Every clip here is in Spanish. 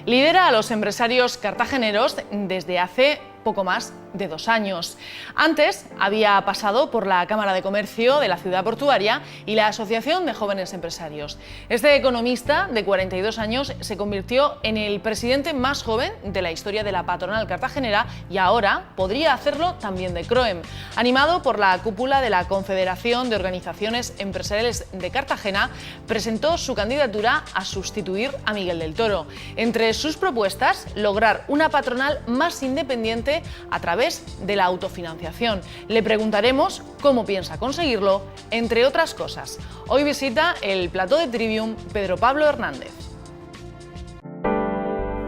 Lidera a los empresarios cartageneros desde hace poco más de 2 años. Antes había pasado por la Cámara de Comercio de la ciudad portuaria y la Asociación de Jóvenes Empresarios. Este economista de 42 años se convirtió en el presidente más joven de la historia de la patronal cartagenera y ahora podría hacerlo también de CROEM. Animado por la cúpula de la Confederación de Organizaciones Empresariales de Cartagena, presentó su candidatura a sustituir a Miguel del Toro. Entre sus propuestas, lograr una patronal más independiente a través de la autofinanciación. Le preguntaremos cómo piensa conseguirlo, entre otras cosas. Hoy visita el plató de Trivium Pedro Pablo Hernández.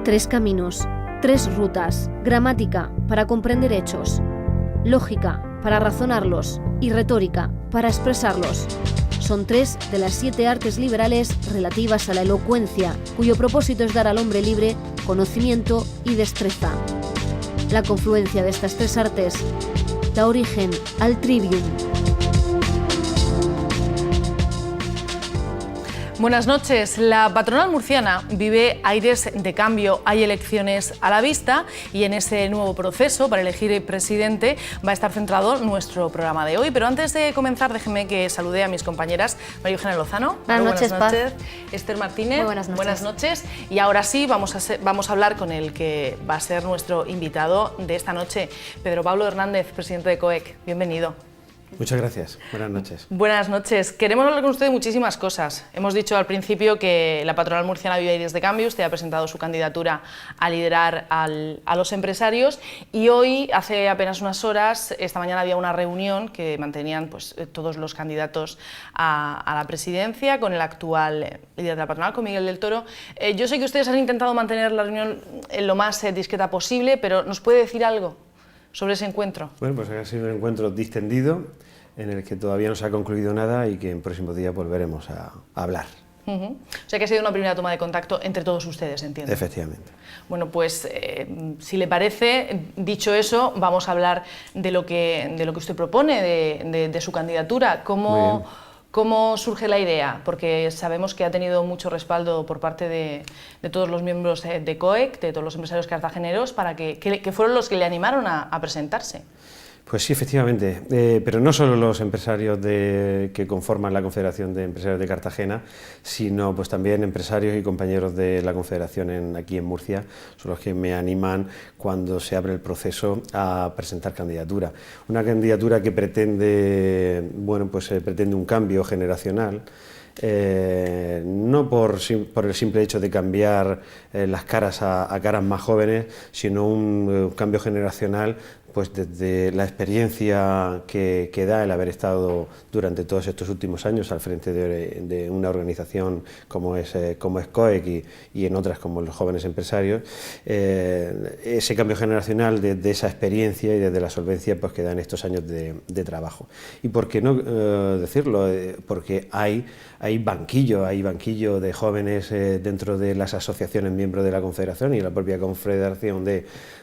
3 caminos, 3 rutas, gramática para comprender hechos, lógica para razonarlos y retórica para expresarlos. Son 3 de las 7 artes liberales relativas a la elocuencia, cuyo propósito es dar al hombre libre conocimiento y destreza. La confluencia de estas 3 artes da origen al Trivium. Buenas noches. La patronal murciana vive aires de cambio. Hay elecciones a la vista y en ese nuevo proceso para elegir presidente va a estar centrado nuestro programa de hoy. Pero antes de comenzar, déjeme que salude a mis compañeras María Eugenia Lozano. Buenas noches, Paz. Esther Martínez. Muy buenas noches. Y ahora sí, vamos a hablar con el que va a ser nuestro invitado de esta noche, Pedro Pablo Hernández, presidente de COEC. Bienvenido. Muchas gracias. Buenas noches. Buenas noches. Queremos hablar con usted de muchísimas cosas. Hemos dicho al principio que la patronal murciana vive aires de cambio. Usted ha presentado su candidatura a liderar a los empresarios y hoy, hace apenas unas horas, esta mañana había una reunión que mantenían todos los candidatos a la presidencia con el actual líder de la patronal, con Miguel del Toro. Yo sé que ustedes han intentado mantener la reunión lo más discreta posible, pero ¿nos puede decir algo sobre ese encuentro? Bueno, pues ha sido un encuentro distendido en el que todavía no se ha concluido nada y que en próximos días volveremos a hablar. O sea que ha sido una primera toma de contacto entre todos ustedes, entiendo. Efectivamente. Bueno, pues si le parece, dicho eso, vamos a hablar de lo que usted propone, de su candidatura. ¿Cómo surge la idea? Porque sabemos que ha tenido mucho respaldo por parte de todos los miembros de COEC, de todos los empresarios cartageneros, para que fueron los que le animaron a presentarse. Pues sí, efectivamente, pero no solo los empresarios que conforman la Confederación de Empresarios de Cartagena, sino pues también empresarios y compañeros de la Confederación aquí en Murcia, son los que me animan cuando se abre el proceso a presentar candidatura. Una candidatura que pretende, pretende un cambio generacional, no por el simple hecho de cambiar las caras a caras más jóvenes, sino un cambio generacional pues desde la experiencia que da el haber estado durante todos estos últimos años al frente de una organización como es COEC y en otras como los jóvenes empresarios, ese cambio generacional de esa experiencia y desde la solvencia pues que dan estos años de trabajo. Y por qué no decirlo, porque hay banquillo de jóvenes dentro de las asociaciones miembros de la Confederación y la propia Confederación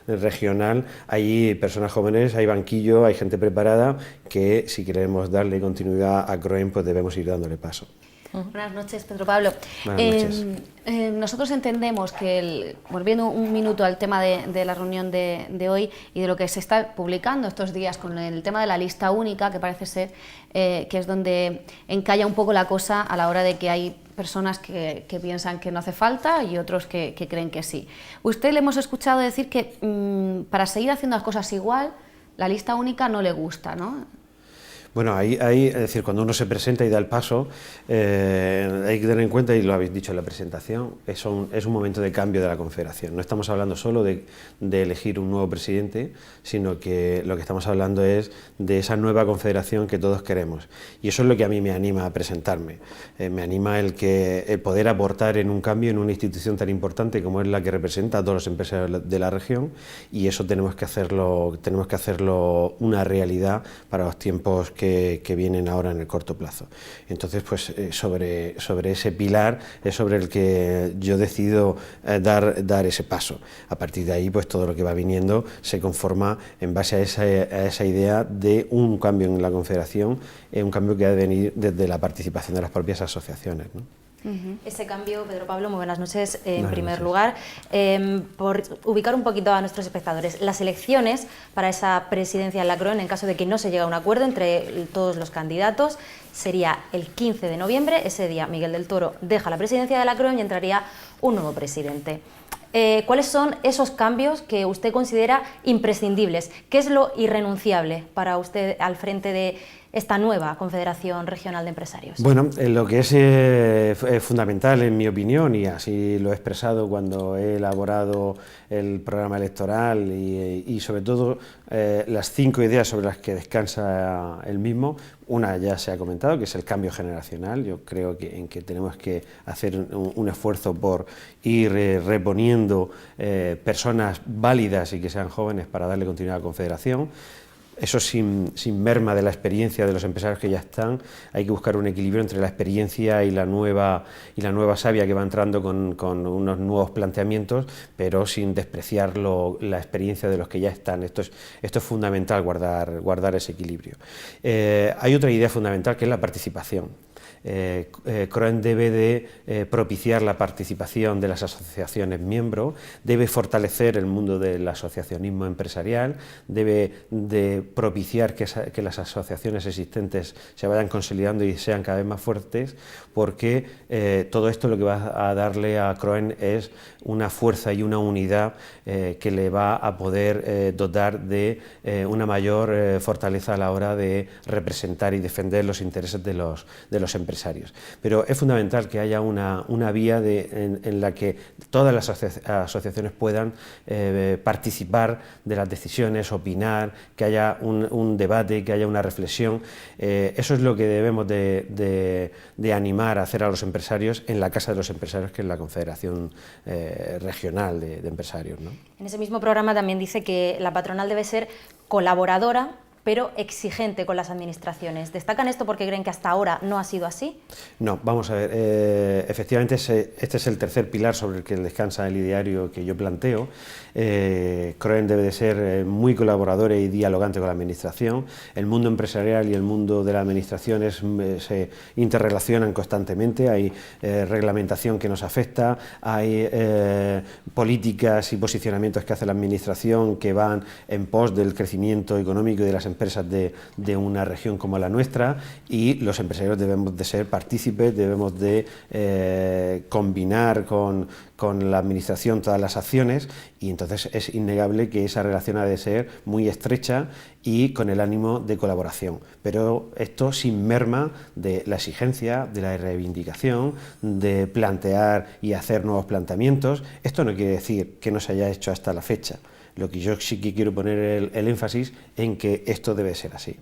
regional. Hay personas jóvenes, hay banquillo, hay gente preparada que si queremos darle continuidad a CROEM pues debemos ir dándole paso. Buenas noches, Pedro Pablo. Buenas noches. Nosotros entendemos que, volviendo un minuto al tema de la reunión de hoy y de lo que se está publicando estos días con el tema de la lista única, que parece ser que es donde encalla un poco la cosa a la hora de que hay personas que piensan que no hace falta y otros que creen que sí. Usted le hemos escuchado decir que para seguir haciendo las cosas igual, la lista única no le gusta, ¿no? Bueno, es decir, cuando uno se presenta y da el paso, hay que tener en cuenta, y lo habéis dicho en la presentación, es un momento de cambio de la Confederación. No estamos hablando solo de elegir un nuevo presidente, sino que lo que estamos hablando es de esa nueva Confederación que todos queremos. Y eso es lo que a mí me anima a presentarme. Me anima el poder aportar en un cambio en una institución tan importante como es la que representa a todos los empresarios de la región, y eso tenemos que hacerlo una realidad para los tiempos que vienen ahora en el corto plazo. Entonces, pues sobre ese pilar es sobre el que yo decido dar ese paso. A partir de ahí, pues todo lo que va viniendo se conforma en base a esa idea de un cambio en la Confederación, un cambio que ha de venir desde la participación de las propias asociaciones, ¿no? Ese cambio, Pedro Pablo, muy buenas noches. En Buenas primer noches. lugar, por ubicar un poquito a nuestros espectadores, las elecciones para esa presidencia de la CROEN, en caso de que no se llegue a un acuerdo entre todos los candidatos, sería el 15 de noviembre. Ese día Miguel del Toro deja la presidencia de la CROEN y entraría un nuevo presidente. ¿Cuáles son esos cambios que usted considera imprescindibles? ¿Qué es lo irrenunciable para usted al frente de esta nueva Confederación Regional de Empresarios? Bueno, lo que es fundamental en mi opinión, y así lo he expresado cuando he elaborado el programa electoral y sobre todo las 5 ideas sobre las que descansa el mismo, una ya se ha comentado, que es el cambio generacional. Yo creo en que tenemos que hacer un esfuerzo por ir reponiendo personas válidas y que sean jóvenes para darle continuidad a la Confederación. Eso sin merma de la experiencia de los empresarios que ya están. Hay que buscar un equilibrio entre la experiencia y la nueva savia que va entrando con unos nuevos planteamientos, pero sin despreciar la experiencia de los que ya están. Esto es fundamental, guardar ese equilibrio. Hay otra idea fundamental, que es la participación. CROEN debe de propiciar la participación de las asociaciones miembros, debe fortalecer el mundo del asociacionismo empresarial, debe de propiciar que las asociaciones existentes se vayan consolidando y sean cada vez más fuertes, porque todo esto lo que va a darle a CROEN es una fuerza y una unidad que le va a poder dotar de una mayor fortaleza a la hora de representar y defender los intereses de los empresarios. Pero es fundamental que haya una vía en la que todas las asociaciones puedan participar de las decisiones, opinar, que haya un debate, que haya una reflexión. Eso es lo que debemos de animar a hacer a los empresarios en la Casa de los Empresarios, que es la Confederación Regional de Empresarios, ¿no? En ese mismo programa también dice que la patronal debe ser colaboradora, pero exigente con las administraciones. ¿Destacan esto porque creen que hasta ahora no ha sido así? No, vamos a ver, efectivamente este es el tercer pilar sobre el que descansa el ideario que yo planteo. CROEN debe de ser muy colaborador y dialogante con la administración. El mundo empresarial y el mundo de la administración se interrelacionan constantemente, hay reglamentación que nos afecta, hay políticas y posicionamientos que hace la administración que van en pos del crecimiento económico y de las empresas de una región como la nuestra, y los empresarios debemos de ser partícipes, debemos de combinar con la administración todas las acciones, y entonces es innegable que esa relación ha de ser muy estrecha y con el ánimo de colaboración, pero esto sin merma de la exigencia, de la reivindicación, de plantear y hacer nuevos planteamientos. Esto no quiere decir que no se haya hecho hasta la fecha. Lo que yo sí que quiero poner el énfasis en que esto debe ser así.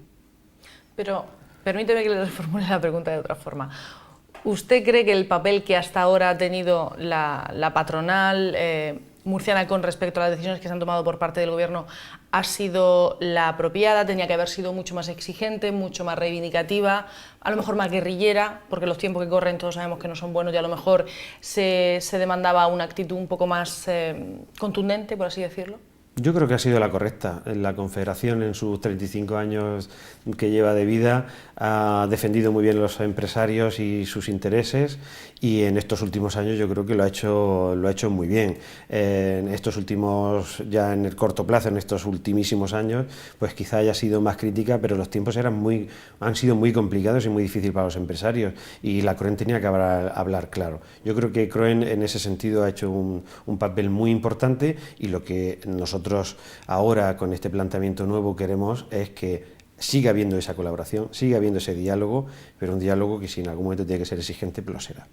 Pero permíteme que le formule la pregunta de otra forma. ¿Usted cree que el papel que hasta ahora ha tenido la patronal murciana con respecto a las decisiones que se han tomado por parte del Gobierno ha sido la apropiada? ¿Tenía que haber sido mucho más exigente, mucho más reivindicativa, a lo mejor más guerrillera, porque los tiempos que corren todos sabemos que no son buenos y a lo mejor se demandaba una actitud un poco más contundente, por así decirlo? Yo creo que ha sido la correcta. La Confederación, en sus 35 años que lleva de vida, ha defendido muy bien a los empresarios y sus intereses, y en estos últimos años yo creo que lo ha hecho muy bien. En estos últimos, ya en el corto plazo, en estos ultimísimos años, pues quizá haya sido más crítica, pero los tiempos han sido muy complicados y muy difíciles para los empresarios, y la CROEN tenía que hablar claro. Yo creo que CROEN en ese sentido ha hecho un papel muy importante, y lo que nosotros ahora con este planteamiento nuevo queremos es que siga habiendo esa colaboración, siga habiendo ese diálogo, pero un diálogo que si en algún momento tiene que ser exigente, pues lo será.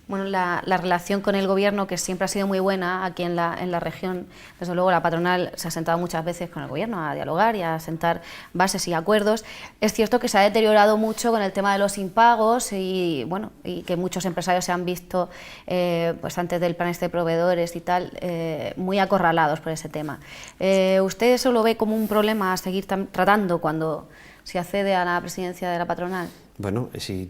Bueno, la relación con el Gobierno, que siempre ha sido muy buena aquí en la región, desde luego la patronal se ha sentado muchas veces con el Gobierno a dialogar y a sentar bases y acuerdos. Es cierto que se ha deteriorado mucho con el tema de los impagos y que muchos empresarios se han visto, pues antes del plan de proveedores y tal, muy acorralados por ese tema. ¿Usted eso lo ve como un problema a seguir tratando cuando se accede a la presidencia de la patronal? Bueno, si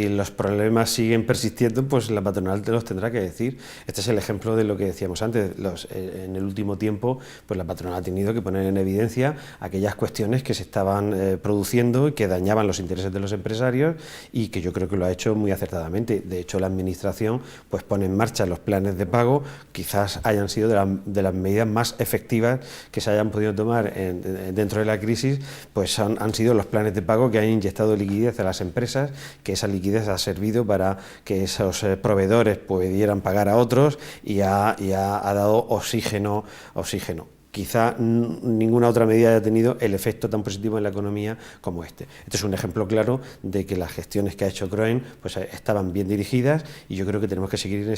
los problemas siguen persistiendo, pues la patronal te los tendrá que decir. Este es el ejemplo de lo que decíamos antes. En el último tiempo, pues la patronal ha tenido que poner en evidencia aquellas cuestiones que se estaban produciendo y que dañaban los intereses de los empresarios, y que yo creo que lo ha hecho muy acertadamente. De hecho, la Administración pues pone en marcha los planes de pago, quizás hayan sido de las medidas más efectivas que se hayan podido tomar dentro de la crisis, pues han sido los planes de pago que han inyectado liquidez a las empresas, que esa liquidez ha servido para que esos proveedores pudieran pagar a otros, y ha dado oxígeno. Quizá ninguna otra medida haya tenido el efecto tan positivo en la economía como este. Este es un ejemplo claro de que las gestiones que ha hecho CROEN pues estaban bien dirigidas, y yo creo que tenemos que seguir en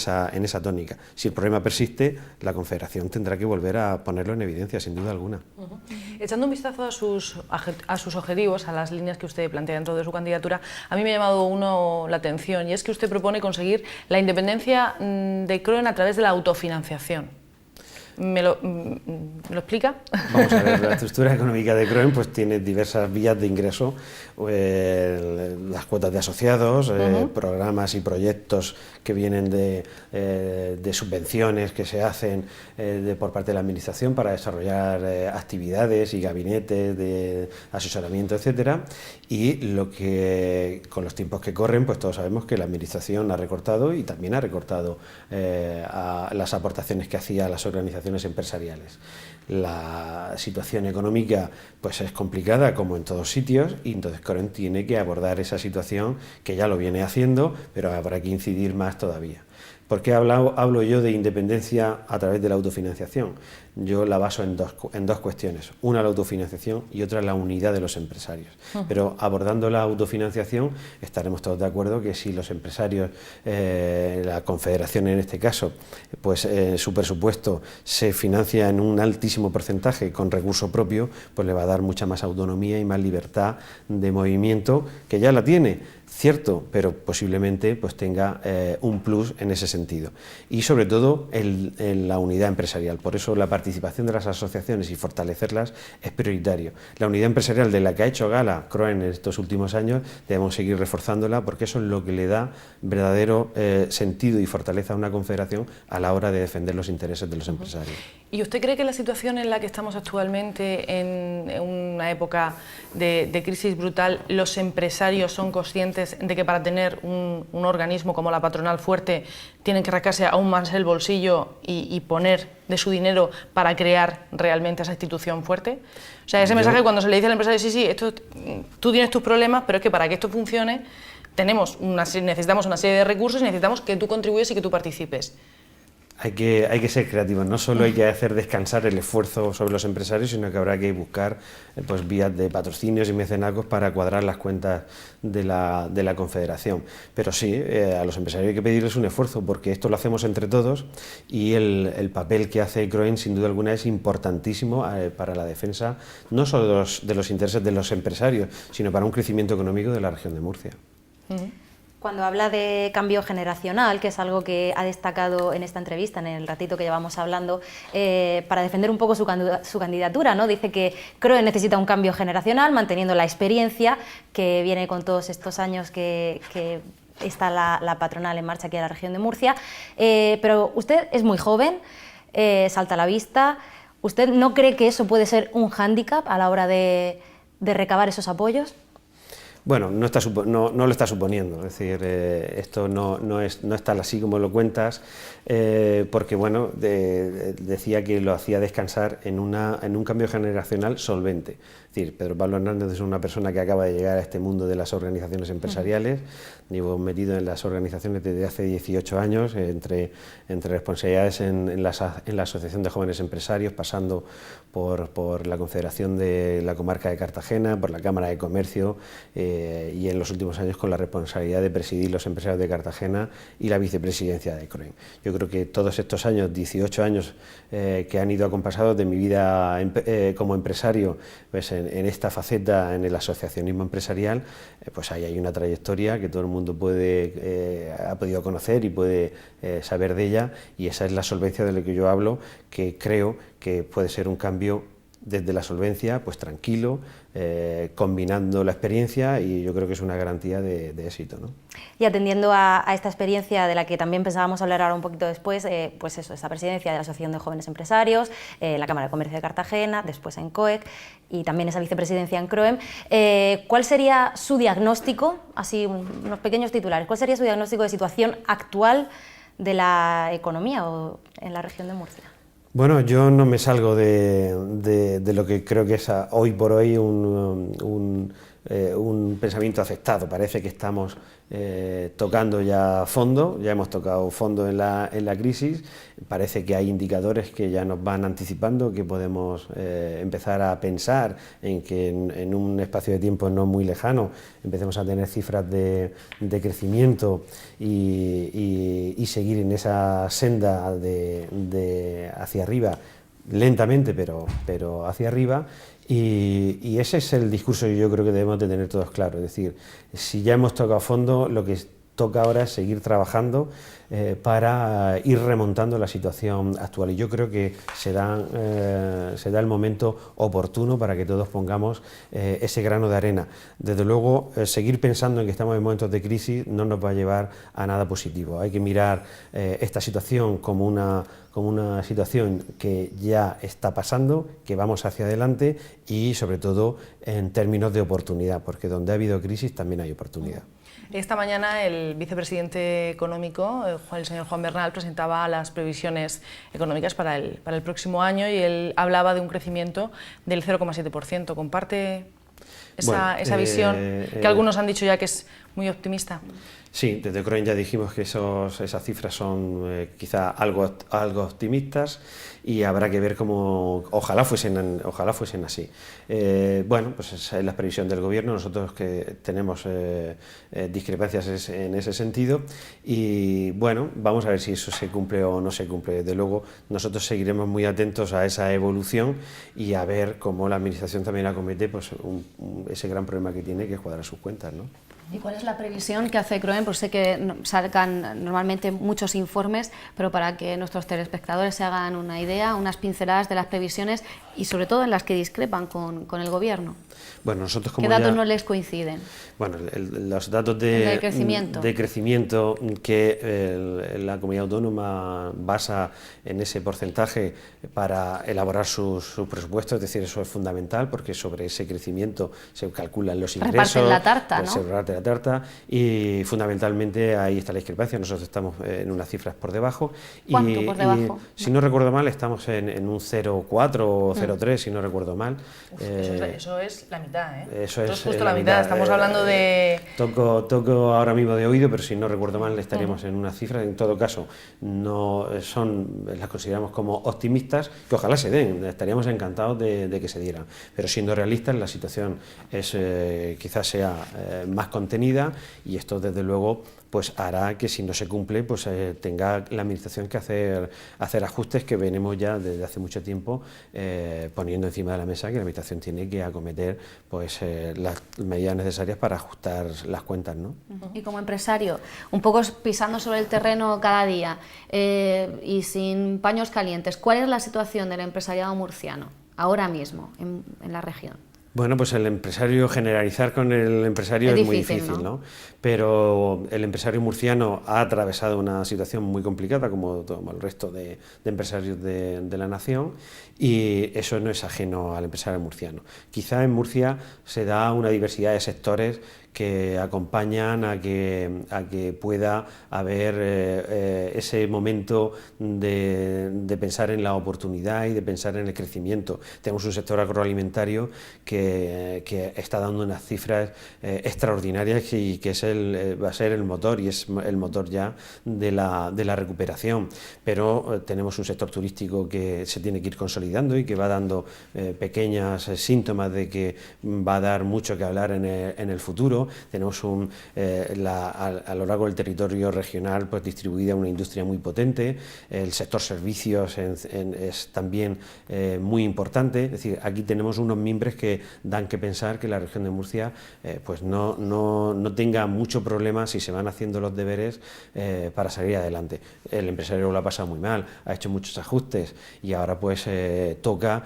esa tónica. Si el problema persiste, la Confederación tendrá que volver a ponerlo en evidencia, sin duda alguna. Echando un vistazo a sus objetivos, a las líneas que usted plantea dentro de su candidatura, a mí me ha llamado la atención, y es que usted propone conseguir la independencia de CROEN a través de la autofinanciación. ¿Me lo explica? Vamos a ver, la estructura económica de CROEN pues tiene diversas vías de ingreso, las cuotas de asociados, programas y proyectos que vienen de subvenciones que se hacen por parte de la Administración para desarrollar actividades y gabinetes de asesoramiento, etcétera, y lo que con los tiempos que corren, pues todos sabemos que la Administración ha recortado, y también ha recortado a las aportaciones que hacía a las organizaciones empresariales. La situación económica pues es complicada, como en todos sitios, y entonces CROEN tiene que abordar esa situación, que ya lo viene haciendo, pero habrá que incidir más todavía. ¿Por qué hablo yo de independencia a través de la autofinanciación? Yo la baso en dos cuestiones, una la autofinanciación y otra la unidad de los empresarios. Pero abordando la autofinanciación, estaremos todos de acuerdo que si los empresarios, la Confederación en este caso, pues su presupuesto se financia en un altísimo porcentaje con recurso propio, pues le va a dar mucha más autonomía y más libertad de movimiento, que ya la tiene, cierto, pero posiblemente pues tenga un plus en ese sentido. Y sobre todo en la unidad empresarial. Por eso la participación de las asociaciones y fortalecerlas es prioritario. La unidad empresarial de la que ha hecho gala CROEN en estos últimos años, debemos seguir reforzándola, porque eso es lo que le da verdadero sentido y fortaleza a una confederación a la hora de defender los intereses de los empresarios. ¿Y usted cree que la situación en la que estamos actualmente, en una época de crisis brutal, los empresarios son conscientes de que para tener un organismo como la patronal fuerte tienen que rascarse aún más el bolsillo y poner de su dinero para crear realmente esa institución fuerte? O sea, ese mensaje cuando se le dice al empresario, sí, tú tienes tus problemas, pero es que para que esto funcione necesitamos una serie de recursos y necesitamos que tú contribuyes y que tú participes. Hay que ser creativos, no solo hay que hacer descansar el esfuerzo sobre los empresarios, sino que habrá que buscar pues vías de patrocinios y mecenazgos para cuadrar las cuentas de la Confederación. Pero sí, a los empresarios hay que pedirles un esfuerzo, porque esto lo hacemos entre todos, y el papel que hace CROEN sin duda alguna es importantísimo para la defensa no solo de los intereses de los empresarios, sino para un crecimiento económico de la región de Murcia. Cuando habla de cambio generacional, que es algo que ha destacado en esta entrevista, en el ratito que llevamos hablando, para defender un poco su candidatura, ¿no? Dice que CROEN necesita un cambio generacional, manteniendo la experiencia que viene con todos estos años que está la patronal en marcha aquí en la región de Murcia. Pero usted es muy joven, salta a la vista. ¿Usted no cree que eso puede ser un hándicap a la hora de recabar esos apoyos? Bueno, no lo está suponiendo, es decir, esto no es tal así como lo cuentas, porque bueno, decía que lo hacía descansar en un cambio generacional solvente. Es decir, Pedro Pablo Hernández es una persona que acaba de llegar a este mundo de las organizaciones empresariales, llevo metido en las organizaciones desde hace 18 años, entre responsabilidades en la Asociación de Jóvenes Empresarios, pasando por la Confederación de la Comarca de Cartagena, por la Cámara de Comercio, y en los últimos años con la responsabilidad de presidir los empresarios de Cartagena y la vicepresidencia de CROEN. Yo creo que todos estos años, 18 años que han ido acompasados de mi vida como empresario, pues en esta faceta, en el asociacionismo empresarial, pues ahí hay una trayectoria que todo el mundo ha podido conocer y puede saber de ella, y esa es la solvencia de la que yo hablo, que creo que puede ser un cambio desde la solvencia, pues tranquilo, combinando la experiencia, y yo creo que es una garantía de éxito, ¿no? Y atendiendo a esta experiencia de la que también pensábamos hablar ahora un poquito después, pues eso, esta presidencia de la Asociación de Jóvenes Empresarios, la Cámara de Comercio de Cartagena, después en COEC y también esa vicepresidencia en CROEM, ¿cuál sería su diagnóstico, así unos pequeños titulares, cuál sería su diagnóstico de situación actual de la economía o en la región de Murcia? Bueno, yo no me salgo de lo que creo que es hoy por hoy un pensamiento aceptado. Parece que estamos tocando ya fondo, ya hemos tocado fondo en la crisis, parece que hay indicadores que ya nos van anticipando, que podemos empezar a pensar en que en un espacio de tiempo no muy lejano empecemos a tener cifras de crecimiento y seguir en esa senda hacia arriba, lentamente pero hacia arriba. Y ese es el discurso que yo creo que debemos de tener todos claro, es decir, si ya hemos tocado fondo, lo que toca ahora es seguir trabajando para ir remontando la situación actual, y yo creo que se da el momento oportuno para que todos pongamos ese grano de arena. Desde luego, seguir pensando en que estamos en momentos de crisis no nos va a llevar a nada positivo. Hay que mirar esta situación como una situación que ya está pasando, que vamos hacia adelante, y sobre todo en términos de oportunidad, porque donde ha habido crisis también hay oportunidad. Esta mañana el vicepresidente económico, el señor Juan Bernal, presentaba las previsiones económicas para el próximo año, y él hablaba de un crecimiento del 0,7%. ¿Comparte esa visión que algunos han dicho ya que es muy optimista? Sí, desde CROEM ya dijimos que esas cifras son quizá algo optimistas, y habrá que ver cómo, ojalá fuesen así. Bueno, pues esa es la previsión del Gobierno. Nosotros que tenemos discrepancias en ese sentido, y bueno, vamos a ver si eso se cumple o no se cumple. Desde luego, nosotros seguiremos muy atentos a esa evolución y a ver cómo la Administración también acomete pues, ese gran problema que tiene, que es cuadrar sus cuentas, ¿no? ¿Y cuál es la previsión que hace CROEM? Pues sé que sacan normalmente muchos informes, pero para que nuestros telespectadores se hagan una idea, unas pinceladas de las previsiones, y sobre todo en las que discrepan con el Gobierno. Bueno, nosotros como ¿Qué datos no les coinciden? Bueno, los datos de crecimiento que la comunidad autónoma basa en ese porcentaje para elaborar sus presupuestos, es decir, eso es fundamental, porque sobre ese crecimiento se calculan los ingresos. Reparten la tarta, ¿no? Se reparte la tarta, y fundamentalmente ahí está la discrepancia. Nosotros estamos en unas cifras por debajo. ¿Cuánto por debajo? Y, si no recuerdo mal, estamos en un 0,4 o 0,3, si no recuerdo mal. Eso es la mitad, ¿eh? Eso es justo la mitad. Estamos hablando de... Toco ahora mismo de oído, pero si no recuerdo mal estaríamos en unas cifras. En todo caso, no las consideramos como optimistas, que ojalá se den, estaríamos encantados de que se dieran. Pero siendo realistas, la situación quizás sea más contenida, y esto desde luego pues hará que si no se cumple pues tenga la Administración que hacer ajustes que venimos ya desde hace mucho tiempo poniendo encima de la mesa, que la Administración tiene que acometer pues las medidas necesarias para ajustar las cuentas, ¿no? Y como empresario, un poco pisando sobre el terreno cada día y sin paños calientes, ¿cuál es la situación del empresariado murciano ahora mismo en la región? Bueno, pues generalizar con el empresario es muy difícil, ¿no? Pero el empresario murciano ha atravesado una situación muy complicada, como el resto de empresarios de la nación, y eso no es ajeno al empresario murciano. Quizá en Murcia se da una diversidad de sectores que acompañan a que pueda haber ese momento de pensar en la oportunidad y de pensar en el crecimiento. Tenemos un sector agroalimentario que está dando unas cifras extraordinarias, y que va a ser el motor, y es el motor ya de la recuperación. Pero tenemos un sector turístico que se tiene que ir consolidando y que va dando pequeños síntomas de que va a dar mucho que hablar en el futuro. creciendo, tenemos a lo largo del territorio regional pues distribuida una industria muy potente, el sector servicios es también muy importante, es decir, aquí tenemos unos mimbres que dan que pensar que la región de Murcia pues no tenga mucho problema si se van haciendo los deberes para salir adelante. El empresario lo ha pasado muy mal, ha hecho muchos ajustes y ahora pues toca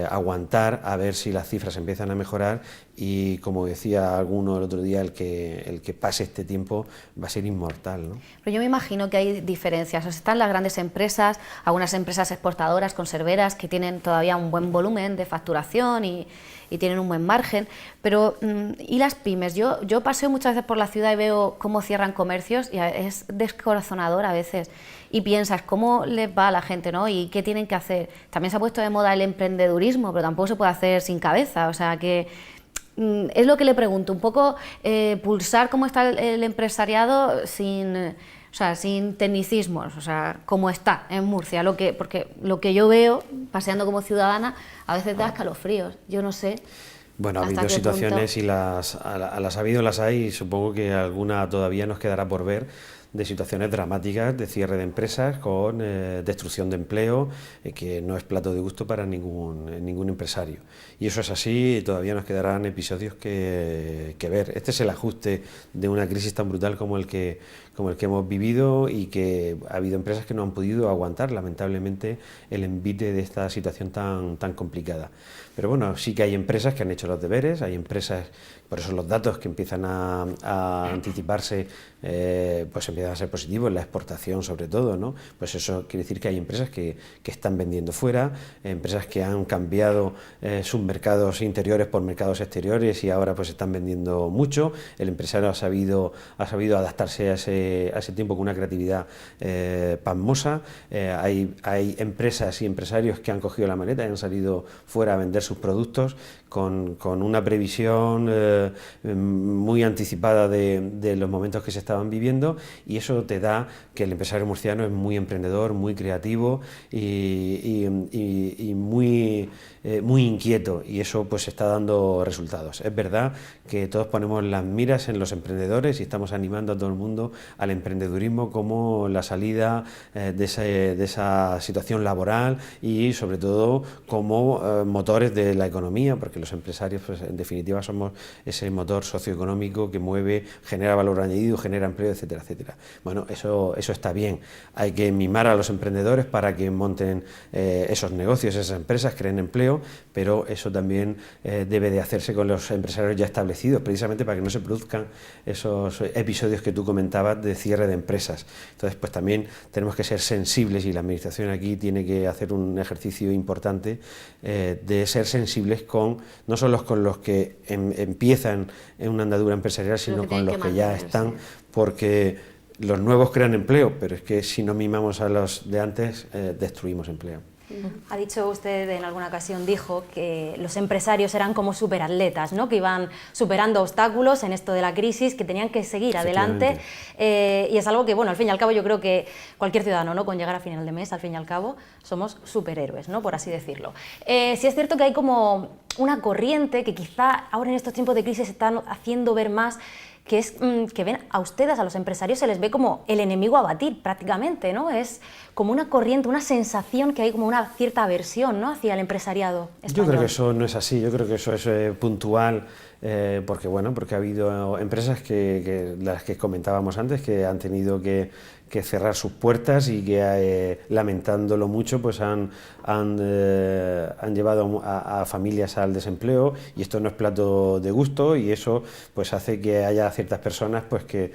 aguantar a ver si las cifras empiezan a mejorar y, como decía alguno el otro día, el que pase este tiempo va a ser inmortal, ¿no? Pero yo me imagino que hay diferencias. O sea, están las grandes empresas, algunas empresas exportadoras, conserveras, que tienen todavía un buen volumen de facturación y tienen un buen margen, pero ¿y las pymes? Yo paseo muchas veces por la ciudad y veo cómo cierran comercios y es descorazonador a veces. Y piensas cómo les va a la gente, ¿no? Y qué tienen que hacer. También se ha puesto de moda el emprendedurismo, pero tampoco se puede hacer sin cabeza. O sea que es lo que le pregunto, un poco pulsar cómo está el empresariado sin tecnicismos, o sea, cómo está en Murcia, porque lo que yo veo paseando como ciudadana a veces da escalofríos, yo no sé. Bueno, ha habido situaciones y las ha habido, las hay, y supongo que alguna todavía nos quedará por ver, de situaciones dramáticas de cierre de empresas con destrucción de empleo, que no es plato de gusto para ningún empresario. Y eso es así, y todavía nos quedarán episodios que ver. Este es el ajuste de una crisis tan brutal como el que hemos vivido, y que ha habido empresas que no han podido aguantar, lamentablemente, el envite de esta situación tan complicada. Pero bueno, sí que hay empresas que han hecho los deberes, hay empresas, por eso los datos que empiezan a anticiparse pues empiezan a ser positivos, en la exportación sobre todo, ¿no? Pues eso quiere decir que hay empresas que están vendiendo fuera, empresas que han cambiado sus mercados interiores por mercados exteriores y ahora pues están vendiendo mucho. El empresario ha sabido adaptarse a ese tiempo con una creatividad pasmosa. Hay empresas y empresarios que han cogido la maleta y han salido fuera a vender sus productos con una previsión muy anticipada de los momentos que se estaban viviendo, y eso te da que el empresario murciano es muy emprendedor, muy creativo y muy inquieto, y eso pues está dando resultados. Es verdad que todos ponemos las miras en los emprendedores y estamos animando a todo el mundo al emprendedurismo como la salida de esa situación laboral, y sobre todo como motores de la economía, porque los empresarios pues en definitiva somos ese motor socioeconómico que mueve, genera valor añadido, genera empleo, etcétera, etcétera. Bueno, eso está bien. Hay que mimar a los emprendedores para que monten esos negocios, esas empresas, creen empleo, pero eso también debe de hacerse con los empresarios ya establecidos, precisamente para que no se produzcan esos episodios que tú comentabas de cierre de empresas. Entonces, pues también tenemos que ser sensibles, y la Administración aquí tiene que hacer un ejercicio importante de ser sensibles no solo con los que empiezan en una andadura empresarial, sino con los que ya están, porque los nuevos crean empleo, pero es que si no mimamos a los de antes, destruimos empleo. Ha dicho usted, en alguna ocasión dijo que los empresarios eran como superatletas, ¿no? Que iban superando obstáculos en esto de la crisis, que tenían que seguir adelante, y es algo que, bueno, al fin y al cabo yo creo que cualquier ciudadano, ¿no? Con llegar a final de mes, al fin y al cabo, somos superhéroes, ¿no? Por así decirlo. Sí es cierto que hay como una corriente que quizá ahora en estos tiempos de crisis se están haciendo ver más, que es que ven a ustedes, a los empresarios, se les ve como el enemigo a batir prácticamente, ¿no? Es como una corriente, una sensación que hay como una cierta aversión, ¿no? Hacia el empresariado español. Yo creo que eso no es así, yo creo que eso es puntual, porque ha habido empresas las que comentábamos antes, que han tenido que cerrar sus puertas y que lamentándolo mucho pues han llevado a familias al desempleo, y esto no es plato de gusto, y eso pues hace que haya ciertas personas pues que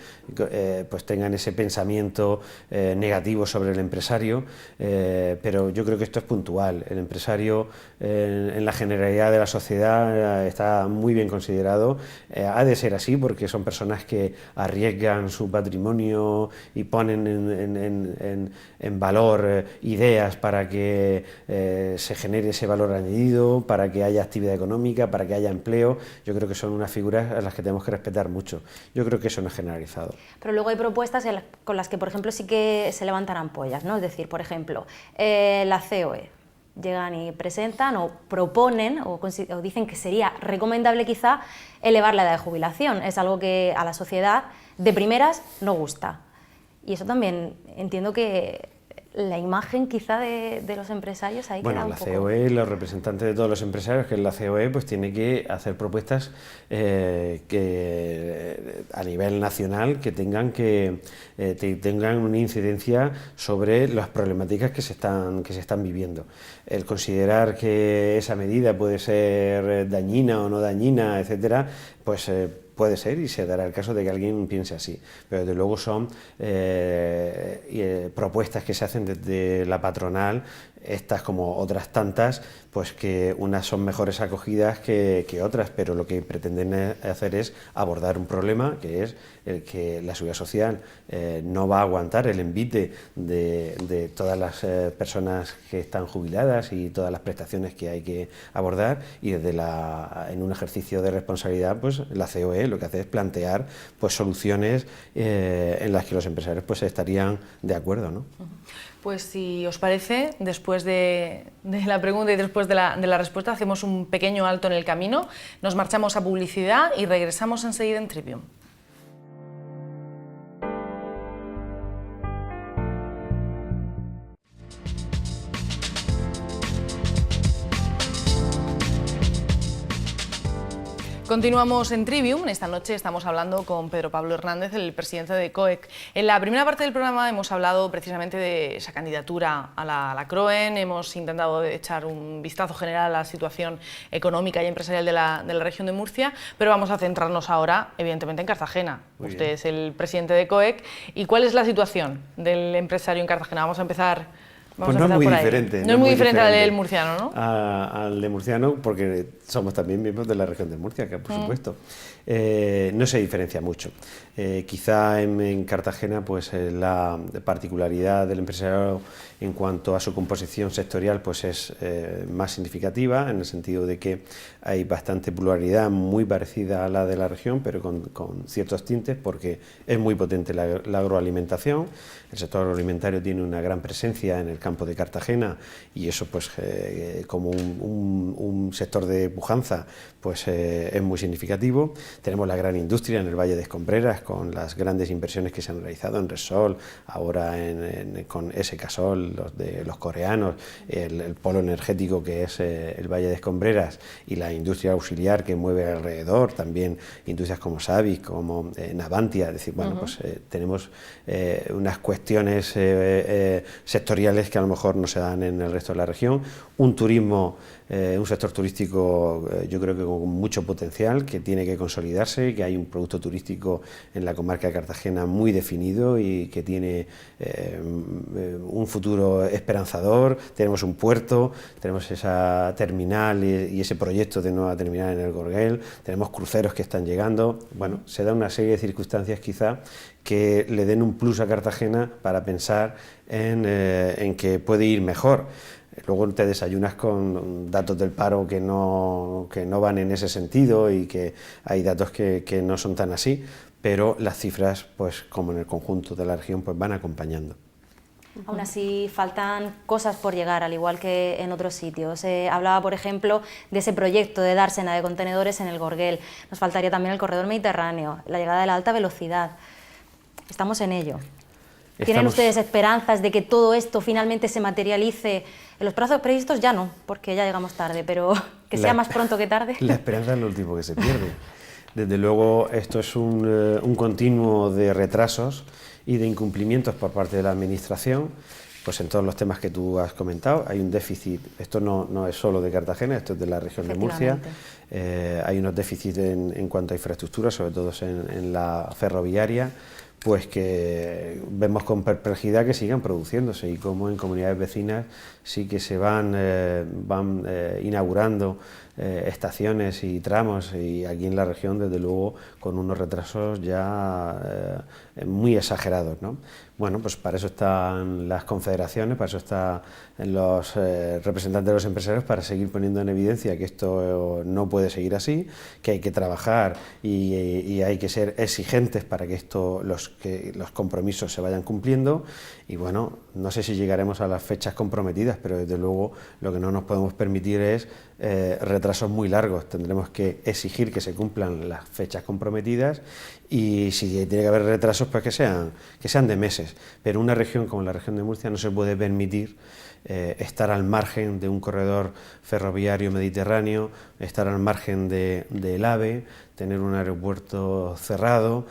pues tengan ese pensamiento negativo sobre el empresario, pero yo creo que esto es puntual. El empresario en la generalidad de la sociedad está muy bien considerado, ha de ser así porque son personas que arriesgan su patrimonio y ponen en valor ideas para que se genere ese valor añadido, para que haya actividad económica, para que haya empleo. Yo creo que son unas figuras a las que tenemos que respetar mucho. Yo creo que eso no es generalizado. Pero luego hay propuestas con las que, por ejemplo, sí que se levantan ampollas, ¿no? Es decir, por ejemplo, la COE. llegan y presentan o proponen o dicen que sería recomendable quizá elevar la edad de jubilación. Es algo que a la sociedad de primeras no gusta. Y eso también entiendo que la imagen quizá de los empresarios ahí queda un poco... Bueno, la COE, los representantes de todos los empresarios, que es la COE, pues tiene que hacer propuestas que a nivel nacional que tengan una incidencia sobre las problemáticas que se están viviendo. El considerar que esa medida puede ser dañina o no dañina, etcétera, pues puede ser y se dará el caso de que alguien piense así, pero desde luego son propuestas que se hacen desde la patronal, estas como otras tantas, pues que unas son mejores acogidas que otras, pero lo que pretenden hacer es abordar un problema que es el que la seguridad social no va a aguantar el envite de todas las personas que están jubiladas y todas las prestaciones que hay que abordar, y en un ejercicio de responsabilidad, pues la COE lo que hace es plantear pues soluciones en las que los empresarios pues estarían de acuerdo, ¿no? Pues si os parece, después de la pregunta y después de la respuesta, hacemos un pequeño alto en el camino, nos marchamos a publicidad y regresamos enseguida en Trivium. Continuamos en Trivium. Esta noche estamos hablando con Pedro Pablo Hernández, el presidente de COEC. En la primera parte del programa hemos hablado precisamente de esa candidatura a la CROEN, hemos intentado echar un vistazo general a la situación económica y empresarial de la región de Murcia, pero vamos a centrarnos ahora, evidentemente, en Cartagena. Usted es el presidente de COEC. ¿Y cuál es la situación del empresario en Cartagena? Vamos a empezar... Pues no es muy diferente. No es muy diferente al del murciano, ¿no? Al de murciano, porque somos también miembros de la región de Murcia, que por supuesto. No se diferencia mucho. Quizá en Cartagena pues la particularidad del empresario en cuanto a su composición sectorial pues es más significativa, en el sentido de que hay bastante pluralidad muy parecida a la de la región, pero con ciertos tintes, porque es muy potente la agroalimentación. El sector agroalimentario tiene una gran presencia en el campo de Cartagena, y eso pues como un sector de pujanza pues es muy significativo. Tenemos la gran industria en el Valle de Escombreras, con las grandes inversiones que se han realizado en Repsol, ahora con SK Sol, los coreanos, el polo energético que es el Valle de Escombreras, y la industria auxiliar que mueve alrededor, también industrias como Savic, como Navantia. Es decir, bueno, pues tenemos unas cuestiones sectoriales que a lo mejor no se dan en el resto de la región. Un turismo, un sector turístico yo creo que con mucho potencial, que tiene que consolidarse, que hay un producto turístico en la comarca de Cartagena muy definido y que tiene un futuro esperanzador. Tenemos un puerto, tenemos esa terminal y ese proyecto de nueva terminal en el Gorguel, tenemos cruceros que están llegando. Bueno, se da una serie de circunstancias quizá que le den un plus a Cartagena para pensar en que puede ir mejor. Luego te desayunas con datos del paro que no van en ese sentido, y que hay datos que no son tan así, pero las cifras, pues como en el conjunto de la región, pues van acompañando. Aún así faltan cosas por llegar, al igual que en otros sitios. Hablaba, por ejemplo, de ese proyecto de dársena de contenedores en el Gorguel. Nos faltaría también el corredor mediterráneo, la llegada de la alta velocidad. Estamos en ello. ¿Tienen ustedes esperanzas de que todo esto finalmente se materialice en los plazos previstos? Ya no, porque ya llegamos tarde, pero que sea más pronto que tarde. La esperanza es lo último que se pierde. Desde luego, esto es un continuo de retrasos y de incumplimientos por parte de la Administración, pues en todos los temas que tú has comentado. Hay un déficit, esto no es solo de Cartagena, esto es de la región de Murcia. Hay unos déficits en cuanto a infraestructura, sobre todo en la ferroviaria, pues que vemos con perplejidad que sigan produciéndose, y como en comunidades vecinas sí que se van inaugurando estaciones y tramos, y aquí en la región desde luego con unos retrasos ya muy exagerados, ¿no? Bueno, pues para eso están las confederaciones, para eso están los representantes de los empresarios, para seguir poniendo en evidencia que esto no puede seguir así, que hay que trabajar y hay que ser exigentes para que los compromisos se vayan cumpliendo. Y bueno, no sé si llegaremos a las fechas comprometidas, pero desde luego lo que no nos podemos permitir es retrasos muy largos. Tendremos que exigir que se cumplan las fechas comprometidas, y si tiene que haber retrasos, pues que sean de meses. Pero una región como la región de Murcia no se puede permitir estar al margen de un corredor ferroviario mediterráneo, estar al margen del AVE, tener un aeropuerto cerrado,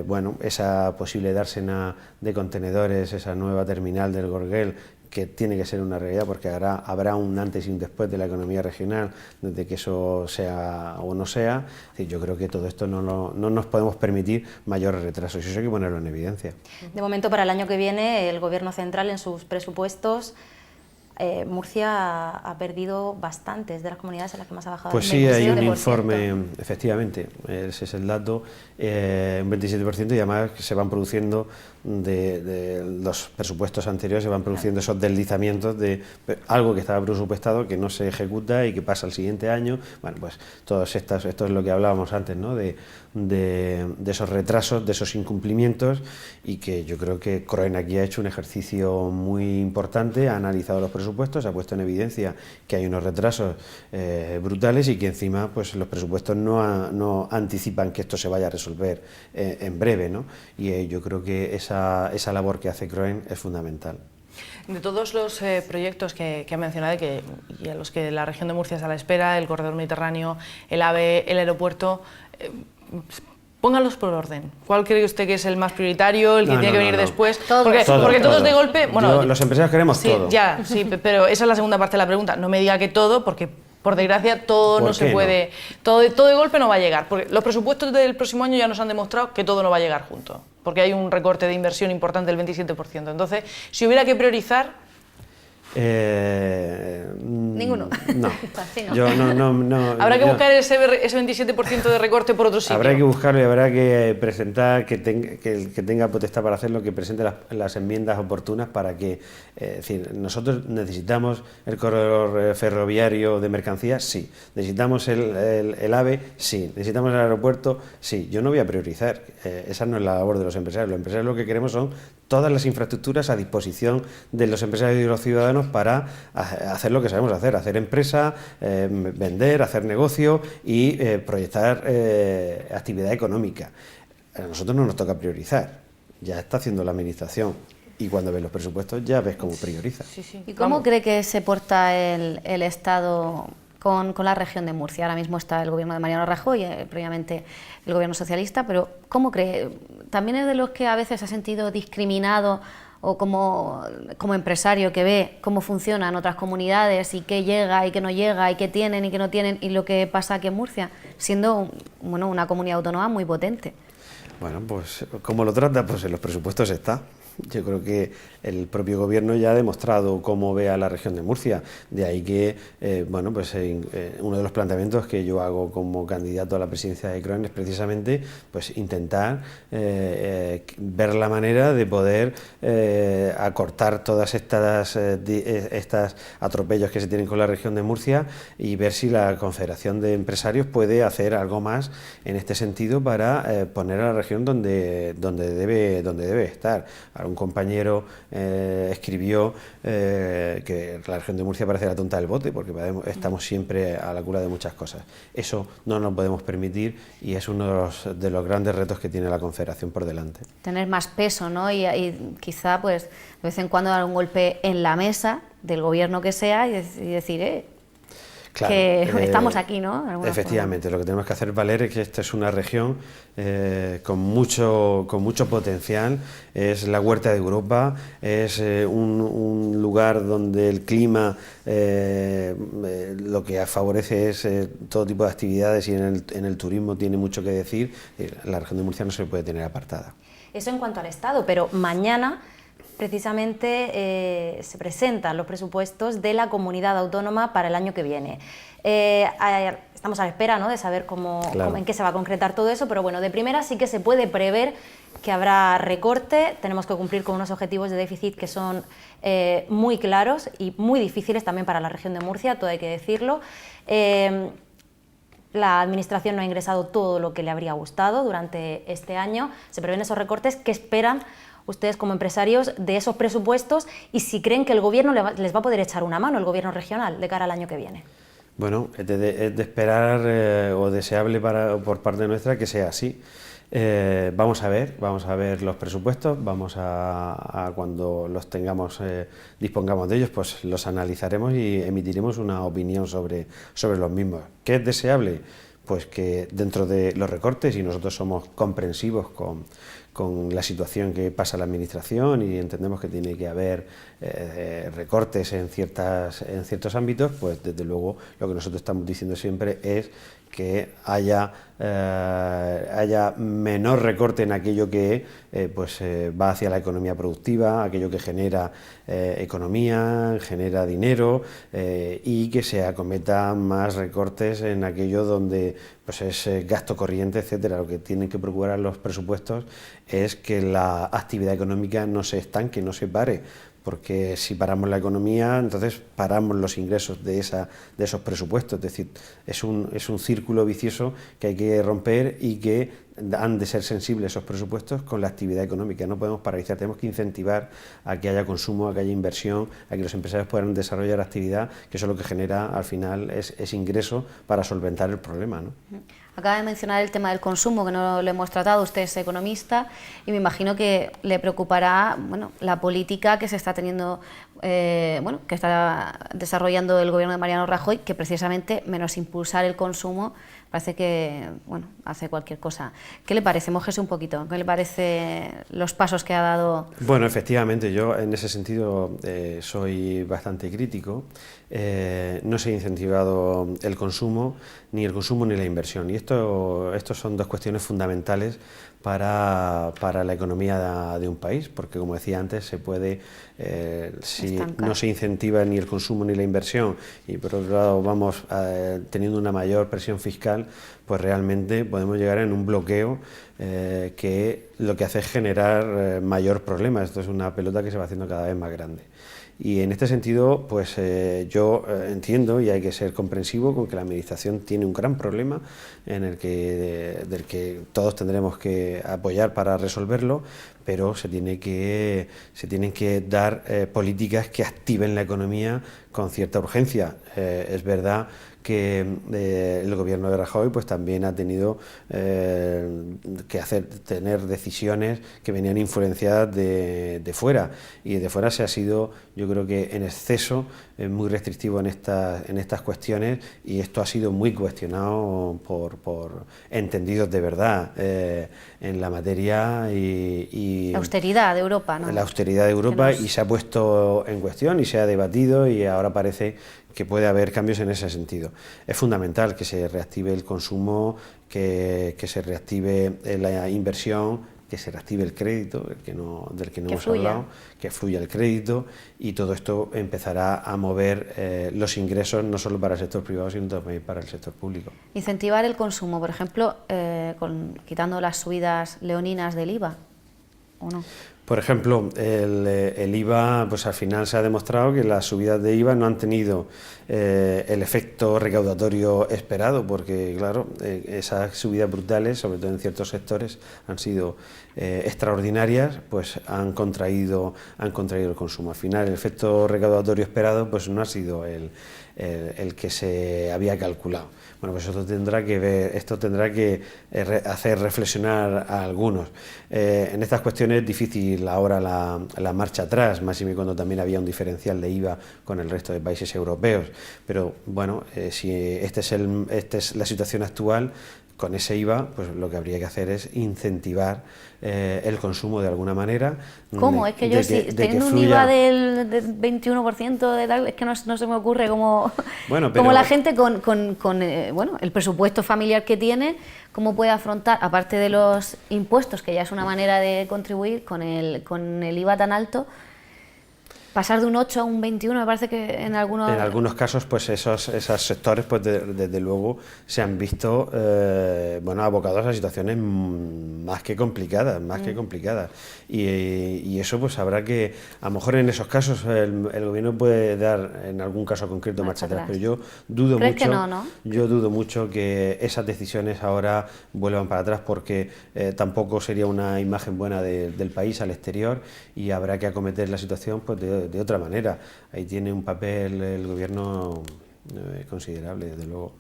bueno, esa posible dársena de contenedores, esa nueva terminal del Gorguel, que tiene que ser una realidad, porque habrá un antes y un después de la economía regional, desde que eso sea o no sea. Es decir, yo creo que todo esto no nos podemos permitir mayores retrasos, y eso hay que ponerlo en evidencia. De momento, para el año que viene, el Gobierno central en sus presupuestos, Murcia ha perdido bastantes de las comunidades en las que más ha bajado. Pues sí, hay un informe, efectivamente, ese es el dato, un 27%, y además se van produciendo de los presupuestos anteriores, se van produciendo esos deslizamientos de algo que estaba presupuestado, que no se ejecuta y que pasa al siguiente año. Bueno, pues esto es lo que hablábamos antes, ¿no? De esos retrasos, de esos incumplimientos, y que yo creo que CROEN aquí ha hecho un ejercicio muy importante, ha analizado los presupuestos, ha puesto en evidencia que hay unos retrasos brutales, y que encima pues los presupuestos no anticipan que esto se vaya a resolver en breve, ¿no? Y yo creo que esa labor que hace CROEN es fundamental. De todos los proyectos que ha mencionado y a los que la región de Murcia está a la espera, el corredor mediterráneo, el AVE, el aeropuerto, póngalos por orden. ¿Cuál cree usted que es el más prioritario, el que tiene que venir después? Porque todos de golpe... Bueno, los empresarios queremos todo. Ya, sí, pero esa es la segunda parte de la pregunta. No me diga que todo, porque por desgracia todo no se puede... Todo de golpe no va a llegar. Porque los presupuestos del próximo año ya nos han demostrado que todo no va a llegar junto, porque hay un recorte de inversión importante del 27%. Entonces, si hubiera que priorizar... Ninguno. No. No. Yo no. Habrá que buscar ese 27% de recorte por otro sitio. Habrá que buscarlo, y habrá que presentar, que tenga potestad para hacerlo, que presente las enmiendas oportunas para que... es decir, nosotros necesitamos el corredor ferroviario de mercancías, sí. Necesitamos el AVE, sí. Necesitamos el aeropuerto, sí. Yo no voy a priorizar. Esa no es la labor de los empresarios. Los empresarios lo que queremos son todas las infraestructuras a disposición de los empresarios y de los ciudadanos para hacer lo que sabemos hacer empresa, vender, hacer negocio y proyectar actividad económica. A nosotros no nos toca priorizar, ya está haciendo la administración, y cuando ves los presupuestos ya ves cómo prioriza. ¿Y cómo cree que se porta el Estado con la región de Murcia? Ahora mismo está el gobierno de Mariano Rajoy, previamente el gobierno socialista, pero ¿cómo cree? ¿También es de los que a veces ha sentido discriminado, o como empresario que ve cómo funcionan otras comunidades y qué llega y qué no llega y qué tienen y qué no tienen, y lo que pasa aquí en Murcia, siendo una comunidad autónoma muy potente? Bueno, pues ¿cómo lo trata? Pues en los presupuestos está. Yo creo que el propio gobierno ya ha demostrado cómo ve a la región de Murcia. De ahí que, bueno, pues uno de los planteamientos que yo hago como candidato a la presidencia de CROEN es precisamente pues intentar ver la manera de poder acortar todas estas atropellos que se tienen con la región de Murcia, y ver si la Confederación de Empresarios puede hacer algo más en este sentido para poner a la región donde debe estar. Un compañero escribió que la región de Murcia parece la tonta del bote, porque estamos siempre a la cola de muchas cosas. Eso no nos podemos permitir, y es uno de los grandes retos que tiene la Confederación por delante. Tener más peso, ¿no? Y quizá pues de vez en cuando dar un golpe en la mesa del gobierno que sea y decir, claro, que estamos aquí, ¿no? Efectivamente, lo que tenemos que hacer valer es que esta es una región con mucho potencial, es la huerta de Europa, es un lugar donde el clima lo que favorece es todo tipo de actividades, y en el turismo tiene mucho que decir. La región de Murcia no se puede tener apartada. Eso en cuanto al Estado, pero mañana precisamente se presentan los presupuestos de la comunidad autónoma para el año que viene. Estamos a la espera, ¿no?, de saber en qué se va a concretar todo eso, pero bueno, de primera sí que se puede prever que habrá recorte. Tenemos que cumplir con unos objetivos de déficit que son muy claros y muy difíciles también para la región de Murcia, todo hay que decirlo. La Administración no ha ingresado todo lo que le habría gustado durante este año. Se prevén esos recortes. ¿Qué esperan ustedes como empresarios de esos presupuestos y si creen que el Gobierno les va a poder echar una mano, el Gobierno regional, de cara al año que viene? Bueno, es de esperar o deseable por parte nuestra que sea así. Vamos a ver los presupuestos, cuando los tengamos, dispongamos de ellos, pues los analizaremos y emitiremos una opinión sobre los mismos. ¿Qué es deseable? Pues que dentro de los recortes, y nosotros somos comprensivos con la situación que pasa la Administración y entendemos que tiene que haber recortes en ciertos ámbitos, pues desde luego lo que nosotros estamos diciendo siempre es que haya menor recorte en aquello que va hacia la economía productiva, aquello que genera economía, genera dinero, y que se acometa más recortes en aquello donde pues es gasto corriente, etcétera. Lo que tienen que procurar los presupuestos es que la actividad económica no se estanque, no se pare, porque si paramos la economía, entonces paramos los ingresos de esos presupuestos. Es decir, es un círculo vicioso que hay que romper y que han de ser sensibles esos presupuestos con la actividad económica. No podemos paralizar, tenemos que incentivar a que haya consumo, a que haya inversión, a que los empresarios puedan desarrollar actividad, que eso lo que genera al final es ingreso para solventar el problema, ¿no? Acaba de mencionar el tema del consumo, que no lo hemos tratado, usted es economista y me imagino que le preocupará, bueno, la política que se está teniendo, que está desarrollando el gobierno de Mariano Rajoy, que precisamente menos impulsar el consumo parece que, bueno, hace cualquier cosa. ¿Qué le parece? Mójese un poquito. ¿Qué le parece los pasos que ha dado? Bueno, efectivamente, yo en ese sentido soy bastante crítico. No se ha incentivado el consumo ni la inversión. Y estos son dos cuestiones fundamentales para la economía de un país, porque como decía antes, se puede, si no se incentiva ni el consumo ni la inversión y por otro lado vamos teniendo una mayor presión fiscal, pues realmente podemos llegar en un bloqueo que lo que hace es generar mayor problema. Esto es una pelota que se va haciendo cada vez más grande. Y en este sentido, pues yo entiendo y hay que ser comprensivo con que la Administración tiene un gran problema del que todos tendremos que apoyar para resolverlo, pero se tienen que dar políticas que activen la economía con cierta urgencia. Es verdad que el gobierno de Rajoy pues también ha tenido que tener decisiones que venían influenciadas de fuera, y de fuera se ha sido, yo creo que en exceso, muy restrictivo en estas cuestiones, y esto ha sido muy cuestionado por entendidos de verdad en la materia y la austeridad de Europa, ¿no? La austeridad de Europa, y se ha puesto en cuestión y se ha debatido y ahora parece que puede haber cambios en ese sentido. Es fundamental que se reactive el consumo, que se reactive la inversión, que se reactive el crédito, del que no hemos hablado, que fluya el crédito, y todo esto empezará a mover los ingresos no solo para el sector privado, sino también para el sector público. Incentivar el consumo, por ejemplo, quitando las subidas leoninas del IVA, ¿o no? Por ejemplo, el IVA, pues al final se ha demostrado que las subidas de IVA no han tenido el efecto recaudatorio esperado, porque claro, esas subidas brutales, sobre todo en ciertos sectores, han sido extraordinarias, pues han contraído el consumo. Al final el efecto recaudatorio esperado pues no ha sido el que se había calculado. Bueno, pues esto tendrá que hacer reflexionar a algunos. En estas cuestiones es difícil ahora la marcha atrás, más y menos cuando también había un diferencial de IVA con el resto de países europeos. Pero bueno, si esta es la situación actual, con ese IVA, pues lo que habría que hacer es incentivar el consumo de alguna manera. ¿Cómo? Es que yo, teniendo un IVA del 21% de tal, es que no se me ocurre cómo, bueno, pero, cómo la gente con bueno, el presupuesto familiar que tiene, cómo puede afrontar, aparte de los impuestos, que ya es una manera de contribuir, con el IVA tan alto, pasar de un 8 a un 21, me parece que en algunos casos, pues esos sectores, pues desde luego se han visto bueno, abocados a situaciones más que complicadas, y eso pues habrá que, a lo mejor en esos casos el gobierno puede dar en algún caso concreto marcha atrás, pero yo dudo mucho, que no? Yo dudo mucho que esas decisiones ahora vuelvan para atrás, porque tampoco sería una imagen buena del país al exterior, y habrá que acometer la situación pues de otra manera. Ahí tiene un papel el gobierno considerable, desde luego.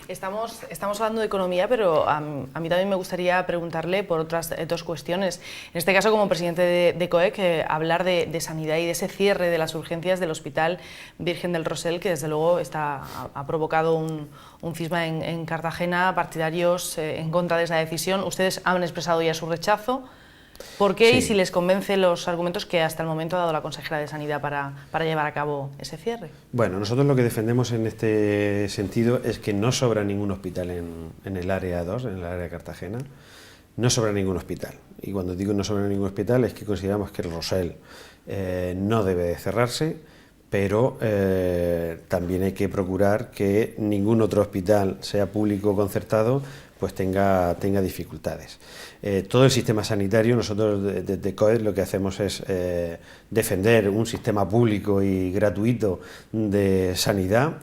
Estamos hablando de economía, pero a mí también me gustaría preguntarle por otras dos cuestiones. En este caso, como presidente de COEC, hablar de sanidad y de ese cierre de las urgencias del Hospital Virgen del Rosell, que desde luego ha provocado un cisma en Cartagena, partidarios en contra de esa decisión. Ustedes han expresado ya su rechazo. ¿Por qué? Sí. Y si les convence los argumentos que hasta el momento ha dado la consejera de Sanidad para llevar a cabo ese cierre. Bueno, nosotros lo que defendemos en este sentido es que no sobra ningún hospital en el área 2, en el área de Cartagena. No sobra ningún hospital. Y cuando digo no sobra ningún hospital es que consideramos que el Rosell no debe de cerrarse, pero también hay que procurar que ningún otro hospital, sea público o concertado, pues tenga dificultades. Todo el sistema sanitario, nosotros desde COED lo que hacemos es defender un sistema público y gratuito de sanidad,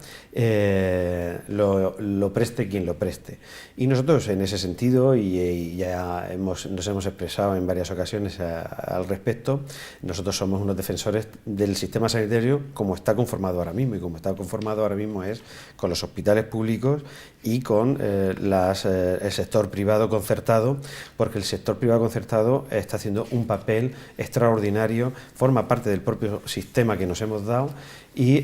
lo preste quien lo preste. Y nosotros en ese sentido, y ya nos hemos expresado en varias ocasiones al respecto, nosotros somos unos defensores del sistema sanitario como está conformado ahora mismo, y como está conformado ahora mismo es con los hospitales públicos y con el sector privado concertado, porque el sector privado concertado está haciendo un papel extraordinario, forma parte del propio sistema que nos hemos dado, y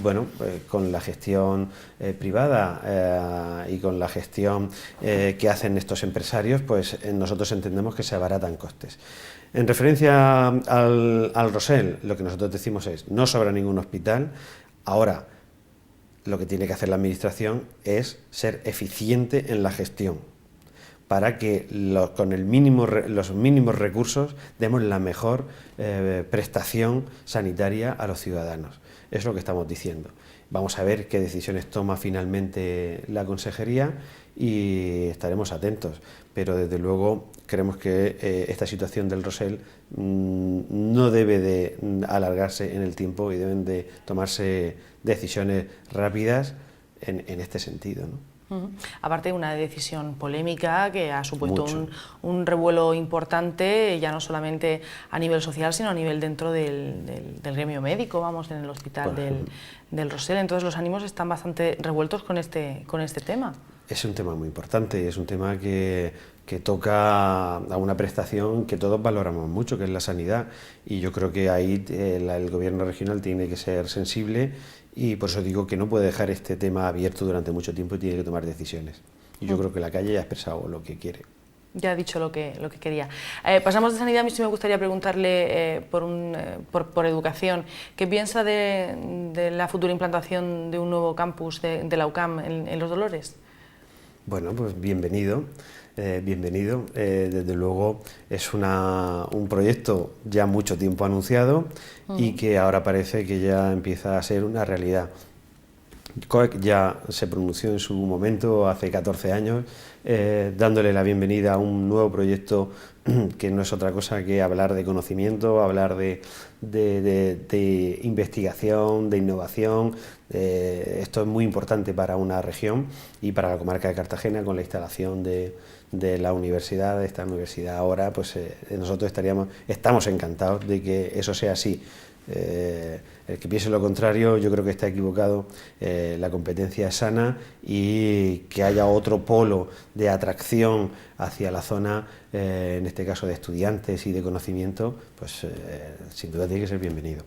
bueno, con la gestión privada y con la gestión que hacen estos empresarios, pues nosotros entendemos que se abaratan costes. En referencia al Rosell, lo que nosotros decimos es: no sobra ningún hospital. Ahora, lo que tiene que hacer la Administración es ser eficiente en la gestión, para que con los mínimos recursos demos la mejor prestación sanitaria a los ciudadanos. Es lo que estamos diciendo. Vamos a ver qué decisiones toma finalmente la Consejería y estaremos atentos, pero desde luego creemos que esta situación del Rosell no debe de alargarse en el tiempo y deben de tomarse decisiones rápidas en este sentido, ¿no? Aparte de una decisión polémica que ha supuesto un revuelo importante, ya no solamente a nivel social, sino a nivel dentro del gremio médico, vamos, en el hospital del Rosell. Entonces los ánimos están bastante revueltos con este tema. Es un tema muy importante, es un tema que toca a una prestación que todos valoramos mucho, que es la sanidad, y yo creo que ahí el gobierno regional tiene que ser sensible, y por eso digo que no puede dejar este tema abierto durante mucho tiempo y tiene que tomar decisiones. Y yo creo que la calle ya ha expresado lo que quiere. Ya ha dicho lo que quería. Pasamos de sanidad. A mí sí me gustaría preguntarle por educación. ¿Qué piensa de la futura implantación de un nuevo campus de la UCAM en Los Dolores? Bueno, pues bienvenido. Bienvenido. Desde luego es un proyecto ya mucho tiempo anunciado y que ahora parece que ya empieza a ser una realidad. COEC ya se pronunció en su momento, hace 14 años, dándole la bienvenida a un nuevo proyecto que no es otra cosa que hablar de conocimiento, hablar de investigación, de innovación. Esto es muy importante para una región y para la comarca de Cartagena, con la instalación de la universidad, de esta universidad ahora, pues nosotros estamos encantados de que eso sea así. El que piense lo contrario, yo creo que está equivocado. La competencia es sana, y que haya otro polo de atracción hacia la zona, en este caso de estudiantes y de conocimiento, pues sin duda tiene que ser bienvenido.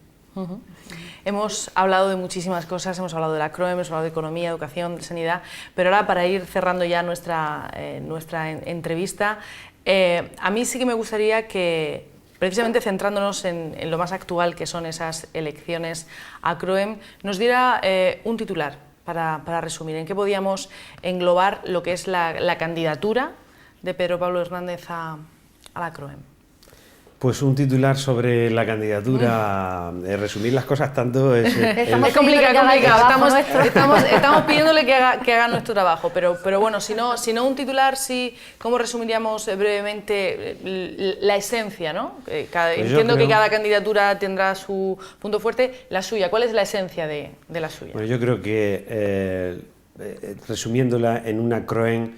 Hemos hablado de muchísimas cosas, hemos hablado de la CROEM, hemos hablado de economía, educación, de sanidad, pero ahora para ir cerrando ya nuestra entrevista, a mí sí que me gustaría que, precisamente centrándonos en lo más actual que son esas elecciones a CROEM, nos diera un titular para resumir, en qué podíamos englobar lo que es la candidatura de Pedro Pablo Hernández a la CROEM. Pues un titular sobre la candidatura, resumir las cosas tanto es complicado. Estamos pidiéndole que haga nuestro trabajo, pero bueno, si no un titular, sí, ¿cómo resumiríamos brevemente la esencia, ¿no? Entiendo que cada candidatura tendrá su punto fuerte, la suya, ¿cuál es la esencia de la suya? Bueno, yo creo que, resumiéndola en una CROEM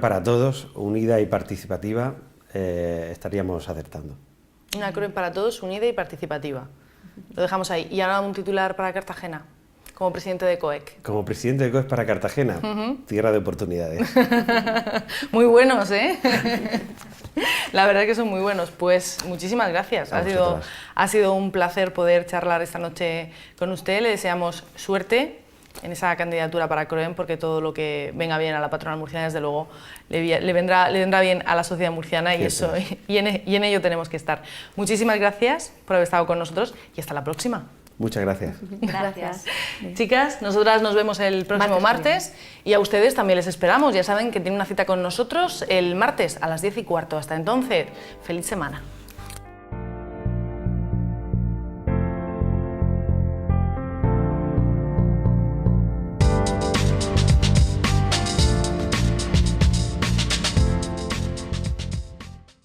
para todos, unida y participativa, estaríamos acertando. Una CROEM para todos, unida y participativa. Lo dejamos ahí. Y ahora un titular para Cartagena, como presidente de COEC. Como presidente de COEC para Cartagena, tierra de oportunidades. Muy buenos, ¿eh? La verdad es que son muy buenos. Pues muchísimas gracias. Ha sido un placer poder charlar esta noche con usted. Le deseamos suerte en esa candidatura para CROEM, porque todo lo que venga bien a la patronal murciana, desde luego, le vendrá bien a la sociedad murciana, y en ello tenemos que estar. Muchísimas gracias por haber estado con nosotros y hasta la próxima. Muchas gracias. Gracias. Chicas, nosotras nos vemos el próximo martes y a ustedes también les esperamos. Ya saben que tienen una cita con nosotros el martes a las 10:15. Hasta entonces, feliz semana.